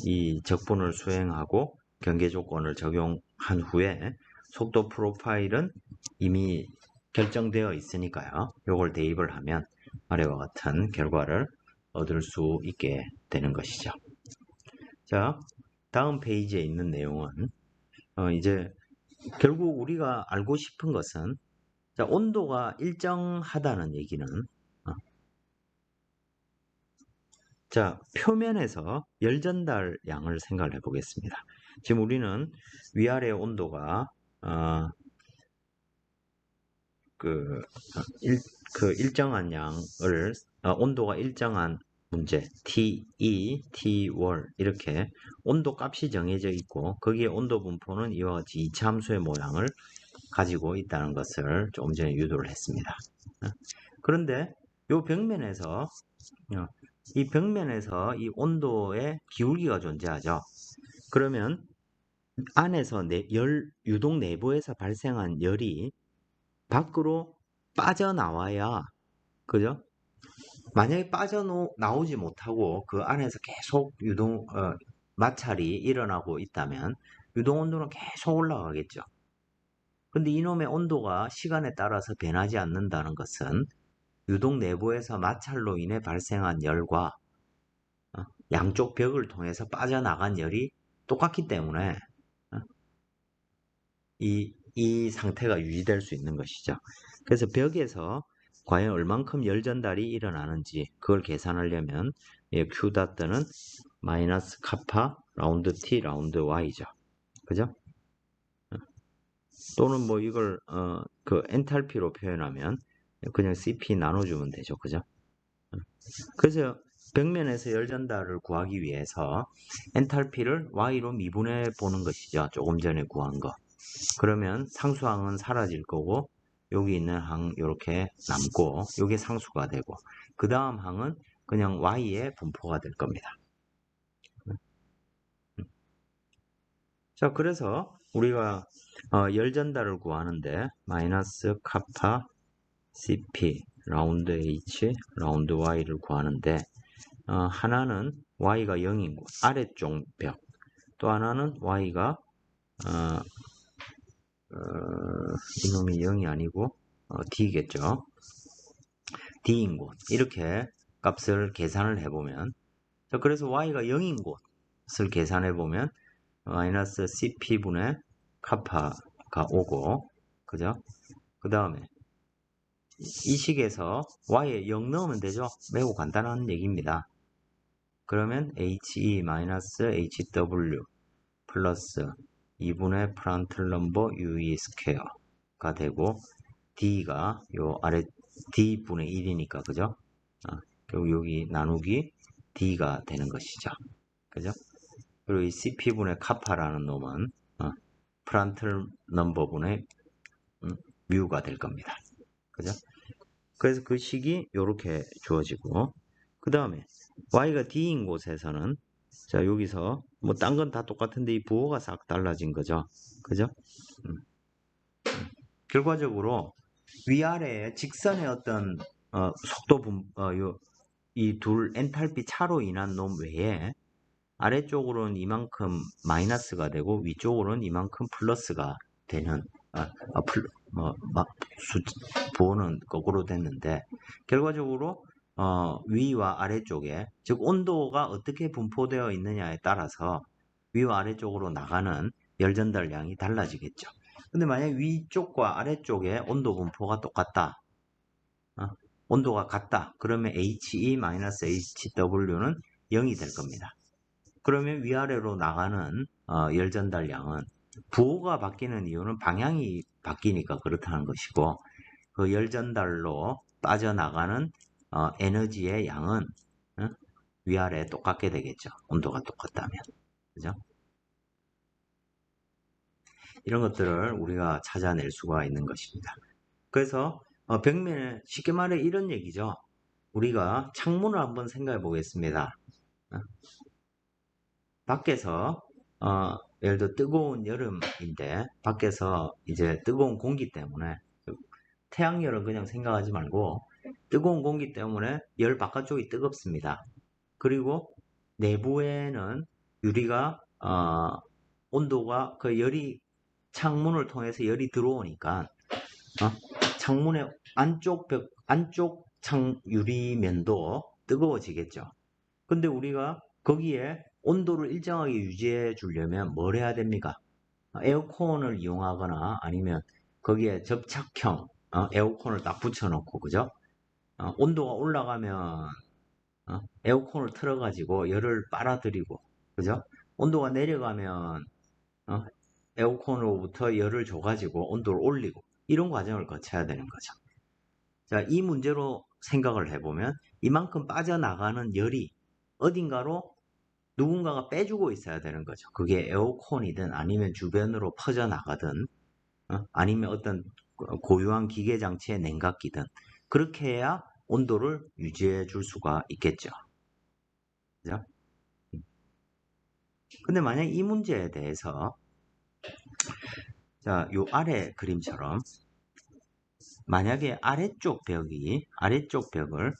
Speaker 1: 이 적분을 수행하고 경계 조건을 적용한 후에 속도 프로파일은 이미 결정되어 있으니까요. 이걸 대입을 하면 아래와 같은 결과를 얻을 수 있게 되는 것이죠. 자, 다음 페이지에 있는 내용은 이제 결국 우리가 알고 싶은 것은 자, 온도가 일정하다는 얘기는 자, 표면에서 열 전달량을 생각을 해보겠습니다. 지금 우리는 위아래 온도가 그, 일정한 양을 온도가 일정한 문제 T2, T월 이렇게 온도 값이 정해져 있고 거기에 온도 분포는 이와 같이 이차함수의 모양을 가지고 있다는 것을 조금 전에 유도를 했습니다. 그런데 이 벽면에서 이 온도의 기울기가 존재하죠. 그러면 안에서 유동 내부에서 발생한 열이 밖으로 빠져나와야, 그죠? 만약에 빠져나오지 못하고 그 안에서 계속 마찰이 일어나고 있다면 유동 온도는 계속 올라가겠죠. 근데 이놈의 온도가 시간에 따라서 변하지 않는다는 것은 유동 내부에서 마찰로 인해 발생한 열과 양쪽 벽을 통해서 빠져나간 열이 똑같기 때문에 이 상태가 유지될 수 있는 것이죠. 그래서 벽에서 과연 얼만큼 열 전달이 일어나는지 그걸 계산하려면 Q 닷트는 마이너스 카파 라운드 T 라운드 Y죠. 그죠? 또는 뭐 이걸 그 엔탈피로 표현하면 그냥 CP 나눠주면 되죠. 그죠? 그래서 벽면에서 열 전달을 구하기 위해서 엔탈피를 Y로 미분해 보는 것이죠. 조금 전에 구한 거. 그러면 상수항은 사라질 거고 여기 있는 항 이렇게 남고 이게 상수가 되고 그 다음 항은 그냥 Y의 분포가 될 겁니다. 자, 그래서 우리가 열 전달을 구하는데 마이너스 카파 CP 라운드 H 라운드 Y를 구하는데 하나는 Y가 0인 곳 아래쪽 벽, 또 하나는 Y가 이놈이 0이 아니고 D겠죠. D인 곳 이렇게 값을 계산을 해보면, 자, 그래서 Y가 0인 곳을 계산해보면 마이너스 CP분의 카파가 오고, 그죠? 그 다음에 이 식에서 Y에 0 넣으면 되죠. 매우 간단한 얘기입니다. 그러면 HE-HW 플러스 2분의 프란틀 넘버 UE 스퀘어가 되고 D가 요 아래 D분의 1이니까 그죠? 결국 여기 나누기 D가 되는 것이죠. 그죠? 그리고 이 CP분의 카파라는 놈은 프란틀 넘버분의 뮤가 될 겁니다. 그죠? 그래서 그 식이 이렇게 주어지고, 그 다음에 Y가 D인 곳에서는 자, 여기서 뭐 딴 건 다 똑같은데 이 부호가 싹 달라진 거죠. 그죠? 결과적으로 위아래에 직선의 어떤 속도 이 둘 엔탈피 차로 인한 놈 외에 아래쪽으로는 이만큼 마이너스가 되고 위쪽으로는 이만큼 플러스가 되는 부호는 거꾸로 됐는데 결과적으로 위와 아래쪽에, 즉 온도가 어떻게 분포되어 있느냐에 따라서 위와 아래쪽으로 나가는 열 전달량이 달라지겠죠. 근데 만약 위쪽과 아래쪽에 온도 분포가 똑같다, 온도가 같다, 그러면 HE-HW는 0이 될 겁니다. 그러면 위아래로 나가는 열 전달량은 부호가 바뀌는 이유는 방향이 바뀌니까 그렇다는 것이고, 그 열 전달로 빠져나가는 에너지의 양은 위아래 똑같게 되겠죠. 온도가 똑같다면. 그죠? 이런 것들을 우리가 찾아낼 수가 있는 것입니다. 그래서 벽면에 쉽게 말해 이런 얘기죠. 우리가 창문을 한번 생각해 보겠습니다. 밖에서 예를 들어 뜨거운 여름인데 밖에서 이제 뜨거운 공기 때문에, 태양열은 그냥 생각하지 말고 뜨거운 공기 때문에 열 바깥쪽이 뜨겁습니다. 그리고 내부에는 유리가 온도가 그 열이 창문을 통해서 열이 들어오니까 창문의 안쪽 유리면도 뜨거워지겠죠. 근데 우리가 거기에 온도를 일정하게 유지해 주려면 뭘 해야 됩니까? 에어컨을 이용하거나 아니면 거기에 접착형 에어컨을 딱 붙여놓고, 그죠? 온도가 올라가면 에어컨을 틀어가지고 열을 빨아들이고, 그죠? 온도가 내려가면 어, 에어컨으로부터 열을 줘가지고 온도를 올리고, 이런 과정을 거쳐야 되는 거죠. 자, 이 문제로 생각을 해보면 이만큼 빠져나가는 열이 어딘가로 누군가가 빼주고 있어야 되는 거죠. 그게 에어컨이든 아니면 주변으로 퍼져나가든 아니면 어떤 고유한 기계 장치의 냉각기든 그렇게 해야 온도를 유지해 줄 수가 있겠죠. 그죠? 근데 만약 이 문제에 대해서 자, 요 아래 그림처럼 만약에 아래쪽 벽을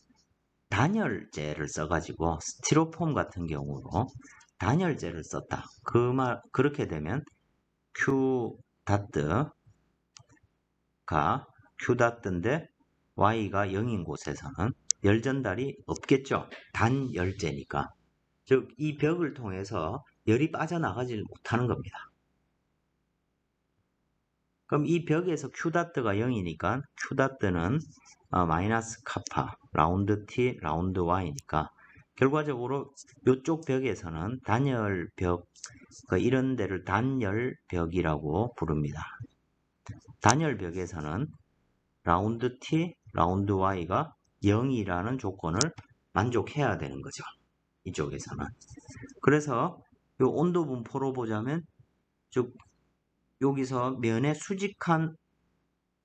Speaker 1: 단열재를 써가지고 스티로폼 같은 경우로 단열재를 썼다. 그렇게 되면 Q 다트가 Q 다트인데 Y가 0인 곳에서는 열 전달이 없겠죠. 단열재니까. 즉, 이 벽을 통해서 열이 빠져나가지 못하는 겁니다. 그럼 이 벽에서 Q 다트가 0이니까 Q 다트는 마이너스 카파, 라운드 T, 라운드 Y니까 결과적으로 이쪽 벽에서는 단열벽, 이런 데를 단열벽이라고 부릅니다. 단열벽에서는 라운드 T, 라운드 Y가 0이라는 조건을 만족해야 되는 거죠. 이쪽에서는. 그래서 이 온도 분포로 보자면 즉 여기서 면에 수직한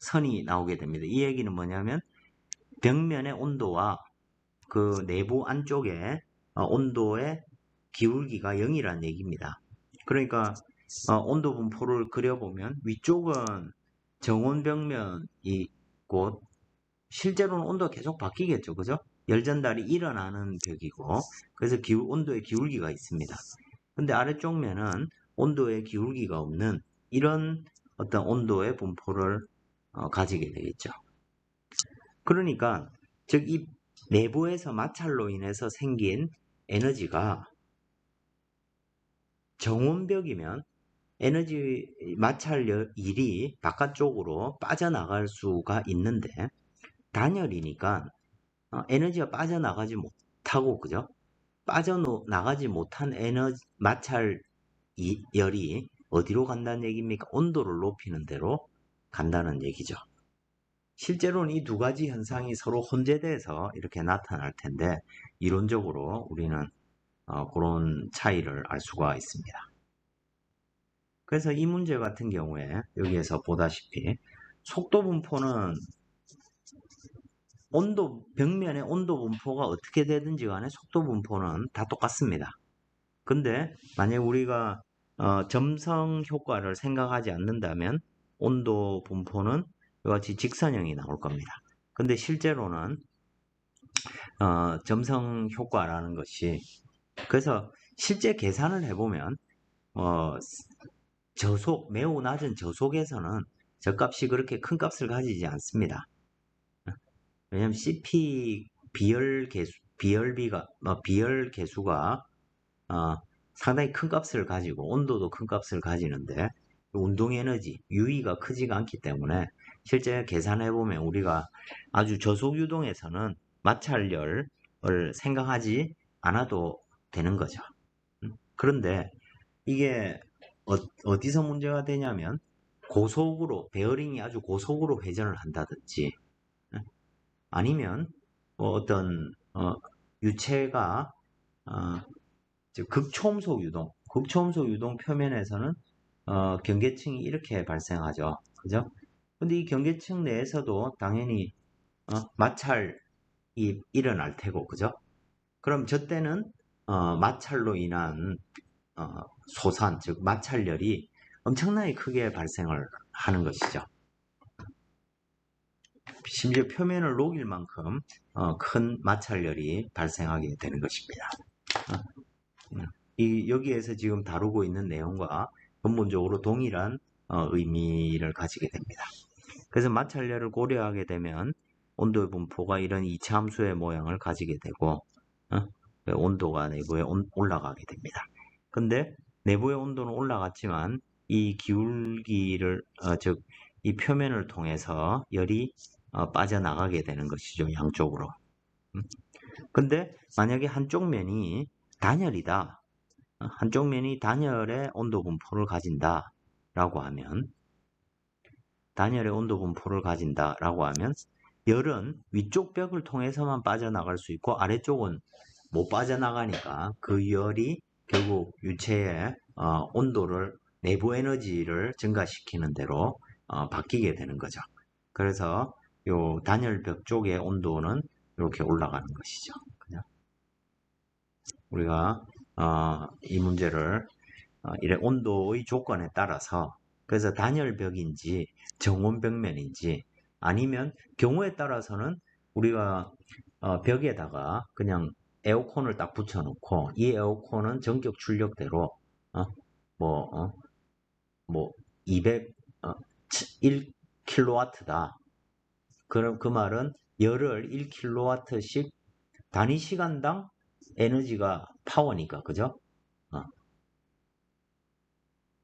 Speaker 1: 선이 나오게 됩니다. 이 얘기는 뭐냐면 벽면의 온도와 그 내부 안쪽에 온도의 기울기가 0이라는 얘기입니다. 그러니까 온도 분포를 그려보면 위쪽은 정온 벽면이 곧 실제로는 온도가 계속 바뀌겠죠. 그죠? 열 전달이 일어나는 벽이고 그래서 온도의 기울기가 있습니다. 근데 아래쪽 면은 온도의 기울기가 없는 이런 어떤 온도의 분포를 가지게 되겠죠. 그러니까 즉 이 내부에서 마찰로 인해서 생긴 에너지가 정온벽이면 에너지 마찰일이 바깥쪽으로 빠져나갈 수가 있는데 단열이니까 에너지가 빠져나가지 못하고 그죠? 빠져나가지 못한 열이 어디로 간다는 얘기입니까? 온도를 높이는 대로 간다는 얘기죠. 실제로는 이 두 가지 현상이 서로 혼재돼서 이렇게 나타날 텐데 이론적으로 우리는 그런 차이를 알 수가 있습니다. 그래서 이 문제 같은 경우에 여기에서 보다시피 속도 분포는 벽면의 온도 분포가 어떻게 되든지 간에 속도 분포는 다 똑같습니다. 근데 만약 우리가 점성 효과를 생각하지 않는다면 온도 분포는 이와 같이 직선형이 나올 겁니다. 근데 실제로는 점성 효과라는 것이 그래서 실제 계산을 해보면 매우 낮은 저속에서는 저값이 그렇게 큰 값을 가지지 않습니다. 왜냐하면 CP 비열 계수가 상당히 큰 값을 가지고 온도도 큰 값을 가지는데 운동 에너지 유의가 크지가 않기 때문에 실제 계산해 보면 우리가 아주 저속 유동에서는 마찰열을 생각하지 않아도 되는 거죠. 그런데 이게 어디서 문제가 되냐면 베어링이 아주 고속으로 회전을 한다든지 아니면 어떤 유체가 극초음속 유동 표면에서는 경계층이 이렇게 발생하죠. 그죠? 근데 이 경계층 내에서도 당연히 마찰이 일어날 테고, 그죠? 그럼 저 때는 마찰로 인한 소산, 즉 마찰열이 엄청나게 크게 발생을 하는 것이죠. 심지어 표면을 녹일 만큼 큰 마찰열이 발생하게 되는 것입니다. 여기에서 지금 다루고 있는 내용과 근본적으로 동일한 의미를 가지게 됩니다. 그래서 마찰열을 고려하게 되면 온도의 분포가 이런 이차 함수의 모양을 가지게 되고 온도가 내부에 올라가게 됩니다. 근데 내부의 온도는 올라갔지만 이 기울기를 즉 이 표면을 통해서 열이 빠져나가게 되는 것이죠. 양쪽으로. 근데 만약에 한쪽 면이 단열이다. 한쪽 면이 단열의 온도 분포를 가진다. 라고 하면 단열의 온도 분포를 가진다라고 하면 열은 위쪽 벽을 통해서만 빠져나갈 수 있고 아래쪽은 못 빠져나가니까 그 열이 결국 유체의 온도를 내부 에너지를 증가시키는 대로 바뀌게 되는 거죠. 그래서 요 단열벽 쪽의 온도는 이렇게 올라가는 것이죠. 그냥 우리가 이 문제를 이래 온도의 조건에 따라서 그래서 단열벽인지 정원벽면인지 아니면 경우에 따라서는 우리가 벽에다가 그냥 에어컨을 딱 붙여놓고 이 에어컨은 전격 출력대로 뭐, 뭐 200, 1kW다. 그럼 그 말은 열을 1kW씩 단위 시간당 에너지가 파워니까 그죠?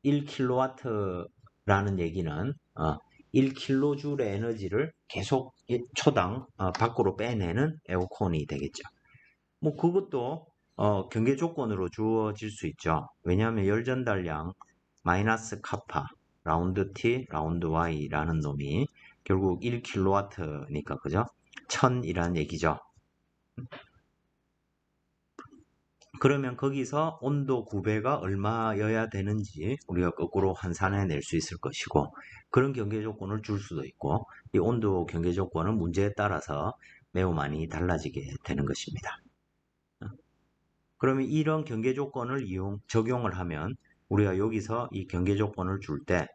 Speaker 1: 1kW라는 얘기는 1kJ의 에너지를 계속 초당 밖으로 빼내는 에어컨이 되겠죠. 뭐 그것도 경계 조건으로 주어질 수 있죠. 왜냐하면 열 전달량 마이너스 카파 라운드 T 라운드 Y라는 놈이 결국 1kW니까 그죠? 1000이라는 얘기죠. 그러면 거기서 온도 9배가 얼마여야 되는지 우리가 거꾸로 환산해낼 수 있을 것이고 그런 경계 조건을 줄 수도 있고 이 온도 경계 조건은 문제에 따라서 매우 많이 달라지게 되는 것입니다. 그러면 이런 경계 조건을 적용을 하면 우리가 여기서 이 경계 조건을 줄 때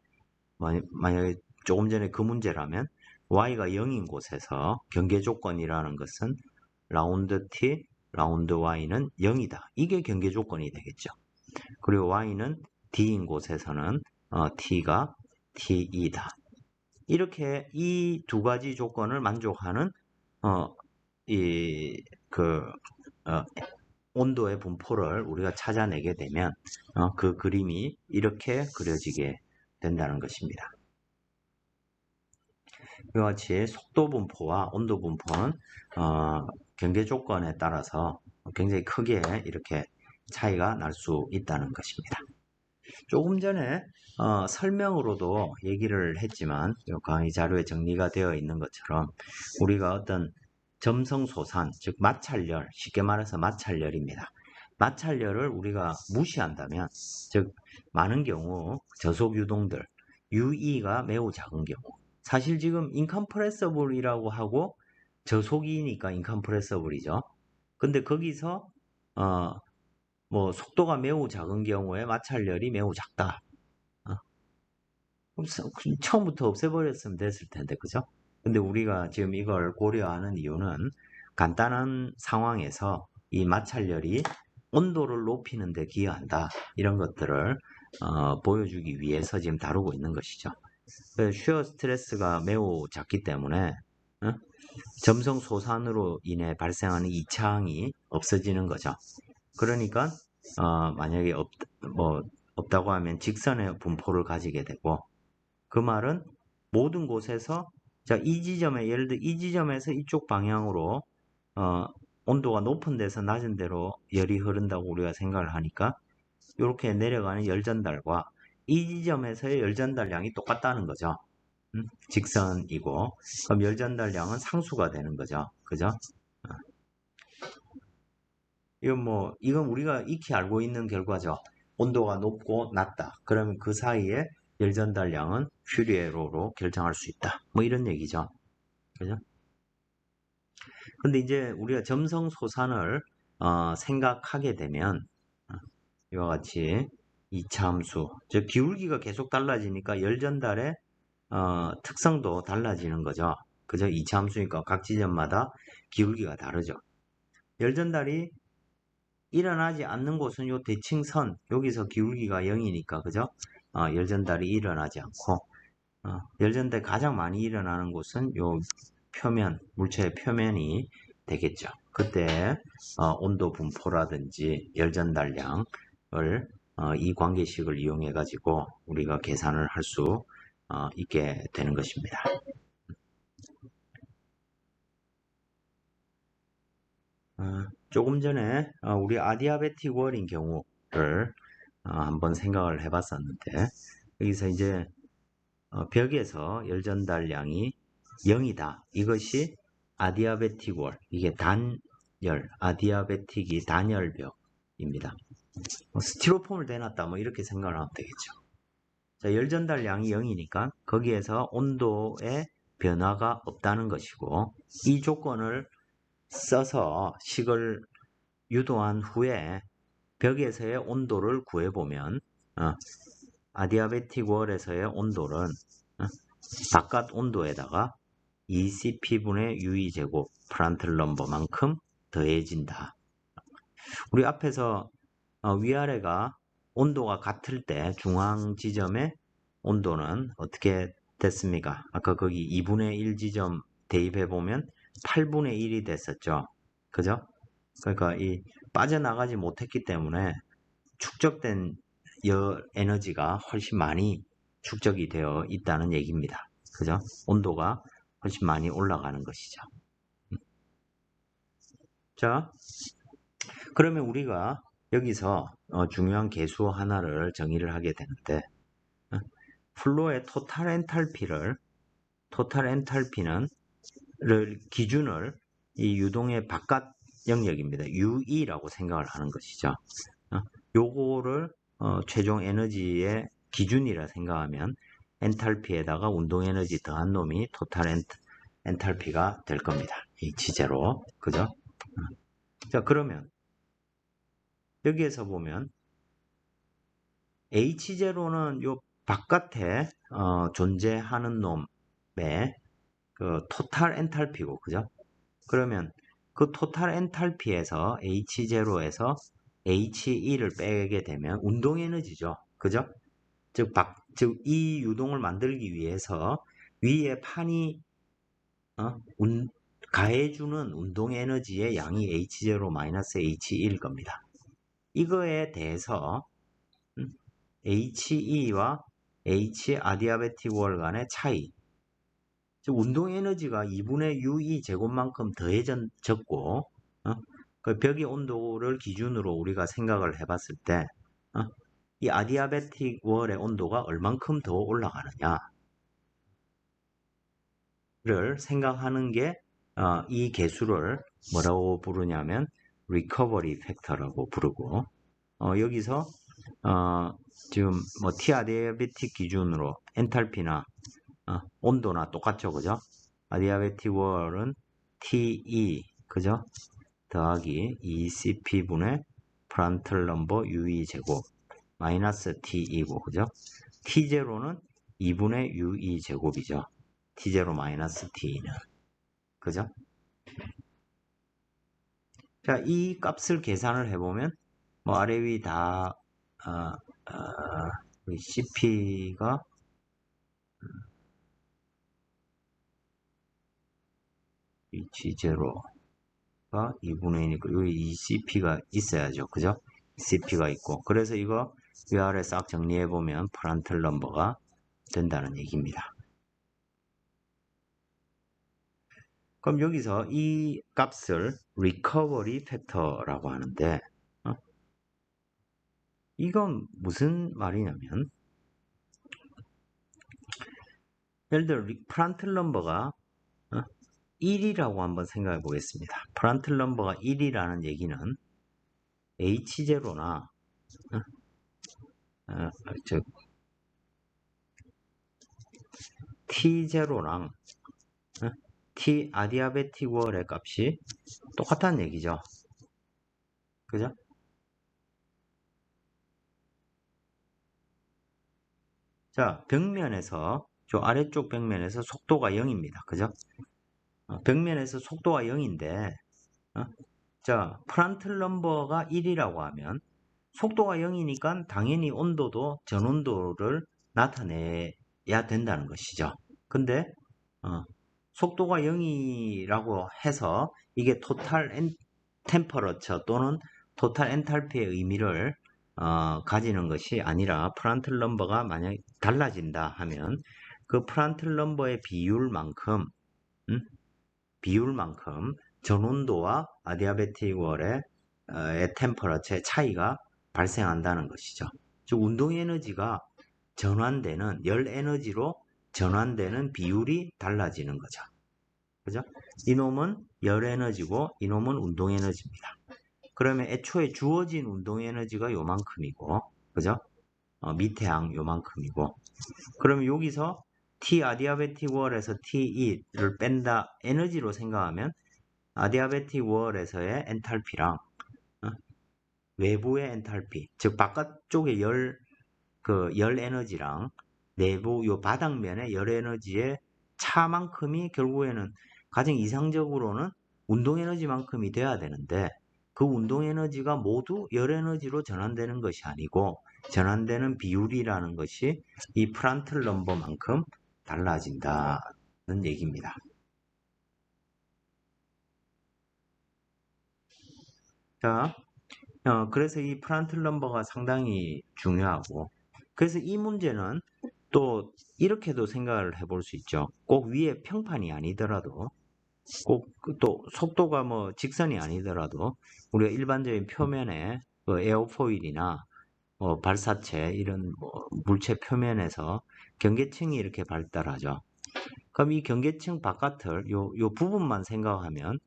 Speaker 1: 만약에 조금 전에 그 문제라면 y가 0인 곳에서 경계 조건이라는 것은 라운드 t 라운드 y는 0이다. 이게 경계 조건이 되겠죠. 그리고 y는 d인 곳에서는 t가 t2다. 이렇게 이 두 가지 조건을 만족하는 온도의 분포를 우리가 찾아내게 되면 그 그림이 이렇게 그려지게 된다는 것입니다. 이와 같이 속도 분포와 온도 분포는 경계 조건에 따라서 굉장히 크게 이렇게 차이가 날 수 있다는 것입니다. 조금 전에 설명으로도 얘기를 했지만 강의 자료에 정리가 되어 있는 것처럼 우리가 어떤 점성소산, 즉 마찰열, 쉽게 말해서 마찰열입니다. 마찰열을 우리가 무시한다면, 즉 많은 경우 저속 유동들, UE가 매우 작은 경우 사실 지금 인컴프레서블이라고 하고 저속이니까 인컴프레서블이죠. 근데 거기서 뭐 속도가 매우 작은 경우에 마찰열이 매우 작다. 그럼 처음부터 없애버렸으면 됐을 텐데, 그죠? 근데 우리가 지금 이걸 고려하는 이유는 간단한 상황에서 이 마찰열이 온도를 높이는 데 기여한다. 이런 것들을 보여주기 위해서 지금 다루고 있는 것이죠. 슈어 스트레스가 매우 작기 때문에 점성 소산으로 인해 발생하는 이차항이 없어지는 거죠. 그러니까 만약에 없다고 하면 직선의 분포를 가지게 되고 그 말은 모든 곳에서 자, 이 지점에 예를 들어 이 지점에서 이쪽 방향으로 온도가 높은 데서 낮은 데로 열이 흐른다고 우리가 생각을 하니까 이렇게 내려가는 열 전달과 이 지점에서의 열 전달량이 똑같다는 거죠. 직선이고 그럼 열 전달량은 상수가 되는 거죠. 그죠? 이건 우리가 익히 알고 있는 결과죠. 온도가 높고 낮다. 그러면 그 사이에 열 전달량은 퓨리에로로 결정할 수 있다. 뭐 이런 얘기죠. 그죠? 근데 이제 우리가 점성소산을 생각하게 되면 이와 같이 이차함수, 즉 기울기가 계속 달라지니까 열 전달의 특성도 달라지는 거죠. 그죠? 이차함수니까 각 지점마다 기울기가 다르죠. 열 전달이 일어나지 않는 곳은 요 대칭선 여기서 기울기가 0이니까 그죠? 열 전달이 일어나지 않고 열 전달이 가장 많이 일어나는 곳은 요 표면 물체의 표면이 되겠죠. 그때 온도 분포라든지 열 전달량을 이 관계식을 이용해 가지고 우리가 계산을 할 수 있게 되는 것입니다. 조금 전에 우리 아디아베틱 월인 경우를 한번 생각을 해봤었는데, 여기서 이제 벽에서 열 전달량이 0이다. 이것이 아디아베틱 월, 이게 단열, 아디아베틱이 단열벽입니다. 스티로폼을 대놨다, 뭐 이렇게 생각을 하면 되겠죠. 자, 열 전달량이 0이니까 거기에서 온도에 변화가 없다는 것이고, 이 조건을 써서 식을 유도한 후에 벽에서의 온도를 구해보면 아디아베틱 월에서의 온도는 바깥 온도에다가 ECP분의 UE제곱 프란틀 넘버만큼 더해진다. 우리 앞에서 위아래가 온도가 같을 때 중앙 지점의 온도는 어떻게 됐습니까? 아까 거기 2분의 1 지점 대입해보면 8분의 1이 됐었죠. 그죠? 그러니까 이 빠져나가지 못했기 때문에 축적된 열 에너지가 훨씬 많이 축적이 되어 있다는 얘기입니다. 그죠? 온도가 훨씬 많이 올라가는 것이죠. 자, 그러면 우리가 여기서 중요한 계수 하나를 정의를 하게 되는데, 플로의 토탈 엔탈피는 기준을 이 유동의 바깥 영역입니다. UE라고 생각을 하는 것이죠. 요거를 최종 에너지의 기준이라 생각하면 엔탈피에다가 운동 에너지 더한 놈이 토탈 엔탈피가 될 겁니다. 이 지제로. 그죠? 자, 그러면 여기에서 보면 H0는 요 바깥에 존재하는 놈의 그 토탈 엔탈피고, 그죠? 그러면 그 토탈 엔탈피에서 H0에서 H2를 빼게 되면 운동 에너지죠. 그죠? 즉 이 유동을 만들기 위해서 위에 판이 가해주는 운동 에너지의 양이 H0-H1일 겁니다. 이거에 대해서 HE와 H 아디아베틱 월 간의 차이, 즉 운동 에너지가 2분의 UE 제곱만큼 더해졌고 그 벽의 온도를 기준으로 우리가 생각을 해봤을 때 이 아디아베틱 월의 온도가 얼만큼 더 올라가느냐를 생각하는 게 이 계수를 뭐라고 부르냐면 리커버리 팩터라고 부르고, 여기서 지금 뭐 T 아디아베틱 기준으로 엔탈피나 온도나 똑같죠, 그죠? 아디아베틱 월은 TE, 그죠? 더하기 ECP분의 프란틀 넘버 UE 제곱 마이너스 TE고, 그죠? T0는 2분의 UE 제곱이죠. T0 마이너스 T는. 그죠? 자, 이 값을 계산을 해보면, 뭐, 아래 위 다, CP가 H0가 2분의 1이니까, 여기 이 CP가 있어야죠. 그죠? CP가 있고. 그래서 이거 위아래 싹 정리해보면 프란틀 넘버가 된다는 얘기입니다. 그럼 여기서 이 값을 리커버리 팩터라고 하는데, 이건 무슨 말이냐면, 예를 들어 프란틀 넘버가 1이라고 한번 생각해 보겠습니다. 프란틀 넘버가 1이라는 얘기는 H0나 T0랑 T 아디아베틱 월의 값이 똑같다는 얘기죠. 그죠? 자, 벽면에서, 저 아래쪽 벽면에서 속도가 0입니다. 그죠? 벽면에서 속도가 0인데, 자, 프란틀 넘버가 1이라고 하면 속도가 0이니까 당연히 온도도 전온도를 나타내야 된다는 것이죠. 근데 속도가 0이라고 해서 이게 토탈 템퍼러처 또는 토탈 엔탈피의 의미를 가지는 것이 아니라 프란틀 넘버가 만약 달라진다 하면 그 프란틀 넘버의 비율만큼 전온도와 아디아베틱 월의 템퍼러처의 차이가 발생한다는 것이죠. 즉 운동 에너지가 전환되는 열 에너지로 전환되는 비율이 달라지는 거죠. 그죠? 이놈은 열 에너지고 이놈은 운동 에너지입니다. 그러면 애초에 주어진 운동 에너지가 요만큼이고, 그죠? 밑에 항 요만큼이고, 그러면 여기서 T 아디아베틱 월에서 T2를 뺀다 에너지로 생각하면 아디아베틱 월에서의 엔탈피랑 외부의 엔탈피, 즉 바깥쪽의 열 에너지랑 내부 요 바닥면의 열 에너지의 차만큼이 결국에는 가장 이상적으로는 운동 에너지만큼이 돼야 되는데 그 운동 에너지가 모두 열 에너지로 전환되는 것이 아니고 전환되는 비율이라는 것이 이 프란틀 넘버만큼 달라진다는 얘기입니다. 자, 그래서 이 프란틀 넘버가 상당히 중요하고 그래서 이 문제는 또 이렇게도 생각을 해볼 수 있죠. 꼭 위에 평판이 아니더라도 꼭 또 속도가 뭐 직선이 아니더라도 우리가 일반적인 표면에 에어포일이나 발사체 이런 물체 표면에서 경계층이 이렇게 발달하죠. 그럼 이 경계층 바깥을 요 부분만 생각하면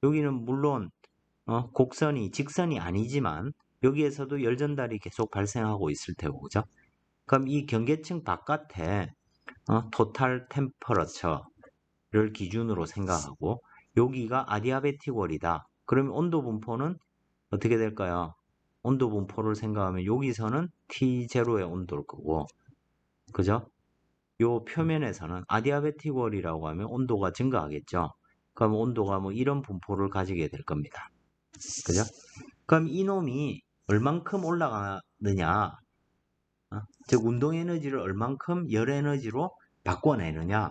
Speaker 1: 여기는 물론 곡선이 직선이 아니지만 여기에서도 열전달이 계속 발생하고 있을 테고 그죠? 그럼 이 경계층 바깥에 토탈 템퍼러처를 기준으로 생각하고 여기가 아디아베틱 월이다. 그러면 온도 분포는 어떻게 될까요? 온도 분포를 생각하면 여기서는 T0의 온도일 거고 그죠? 요 표면에서는 아디아베틱 월이라고 하면 온도가 증가하겠죠. 그럼 온도가 뭐 이런 분포를 가지게 될 겁니다. 그죠? 그럼 이놈이 얼만큼 올라가느냐 즉 운동 에너지를 얼만큼 열 에너지로 바꿔내느냐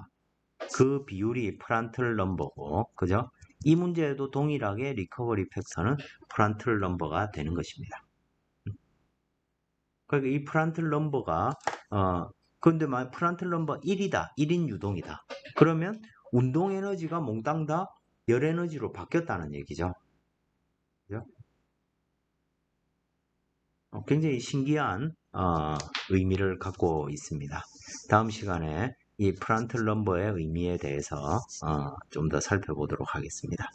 Speaker 1: 그 비율이 프란틀 넘버고 그죠? 이 문제에도 동일하게 리커버리 팩터는 프란틀 넘버가 되는 것입니다. 그러니까 이 프란틀 넘버가 근데 만약 프란틀 넘버 1이다. 1인 유동이다. 그러면 운동 에너지가 몽땅 다 열 에너지로 바뀌었다는 얘기죠. 그죠? 굉장히 신기한 의미를 갖고 있습니다. 다음 시간에 이 프란틀 넘버의 의미에 대해서 좀 더 살펴보도록 하겠습니다.